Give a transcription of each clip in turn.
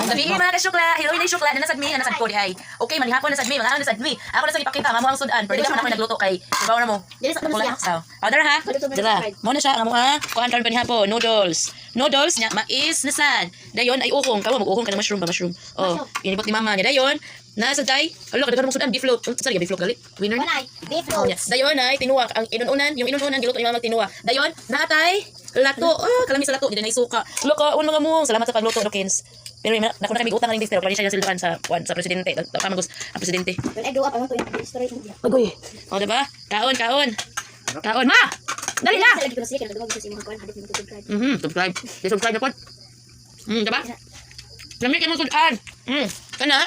Gabi mga kasukla, hiloy na sukla na nasad mi, nasad ko di ay. Okay, manihapon nasad mi, mga nasad mi. Ako nasad ipakita amo ang sudan. Pero di man ako nagluto kay. Ibaw na mo. Dili sa Kulang siya. sa. Powder ha. Dira. Mo na siya ang mga kuan karon panihapon, noodles. Noodles nya mais na sad. Dayon ay uhong, kawo mag-uhong ka ng mushroom ba mushroom. Oh, inibot ni mama ni dayon. Nasa day. Alo kada mong sudan beef loaf. Sorry, beef loaf gali. Winner ni. Wanay, beef Oh, roll. yes. Dayon ay tinuwa ang inununan, yung inununan giluto ni mama tinuwa. Dayon natay lato. Oh, kalami sa lato, di na isuka. Loko, un mga mo. Salamat sa pagluto, Dokins. Pero nako na kami utang ng pero kasi siya sildukan sa sa presidente. Tamagos ang presidente. When I grow up, I want to destroy India. Agoy. O diba? Kaon, kaon. Kaon ma. Dali na. Lagi ko na siya, kaya nagawag ko sa imong kuan, hadap nimo subscribe. Subscribe. Subscribe na po. Diba? Lami kayo mo sudan. Kana?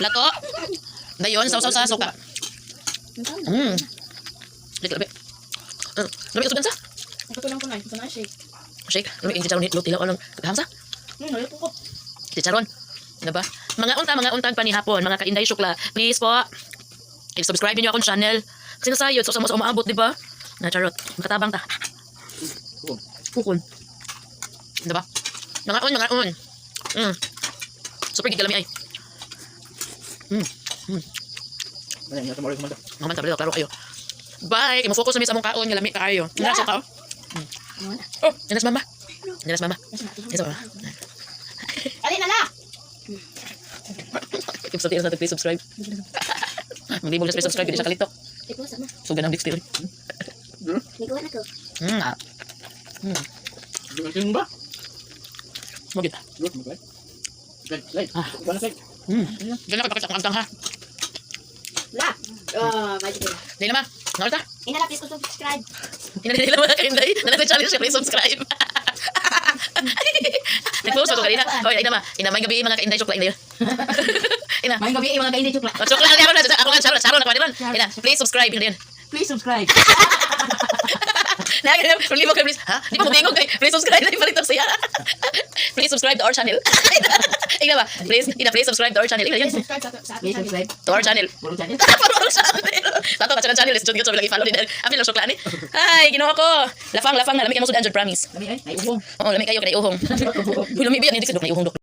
Lato. Dayon, sausaw sa suka. Dito labi. Lami ka sudan sa? Nagkulang ko na, ito na shake. Shake. Lami yung chicharon nito. Tila ko lang. Hamsa? Ito ko. Chicharon. Diba? Mga untang panihapon. Mga kainday syukla. Please po. I-subscribe niyo akong channel. Kasi nasayod. So, sa umaabot, diba? Na charot. Makatabang ta. Pukon. Diba? Mga un. Super gigalami ay. Mga manta, baliw, klaro kayo. Bye! Mo-focus kami sa mong kaon. Galami ka kayo. Nasa ka. Oh, yanas mama. Yanas mama. Yanas mama. Ali na na. Tips natin sa please subscribe. Maglibog na subscribe. Hindi siya kalitok. Ito sama. So, ganang big still. Nikuha na ko. Tingin ba? Mo kita. Ganang kapakit akong angkang ha. La. Oh, magic. Hindi naman. Nakita? Inala, please ko subscribe. Hindi naman kainday. Nanasa challenge siya. Please subscribe. Nag-post ako kanina. Oh, ina ma. Ina, may gabi mga kainday chokla. Ina yun. Ina. May gabi mga kainday chukla. Oh, chokla. Ako nga, Sharon. Ako nga, Ina, please subscribe. Ina yun. Please subscribe. Libo kayo, please. Ha? Di ba mabingog kayo? Please subscribe. Nalipalito siya. Please subscribe to our channel. Ina ba? Please subscribe to our channel. Ina yun. Subscribe sa please subscribe. To our channel. Puro channel. Puro channel. Tato ka channel. Let's just lagi follow din. Amin lang chokla ni. Ay, ginawa ko. Lafang na. Lami kayo mo sudan, promise. Kami ay uhong. Oo, lami kayo. Kaya uhong. Lami ba yan? Hindi kasi dok na uhong dok.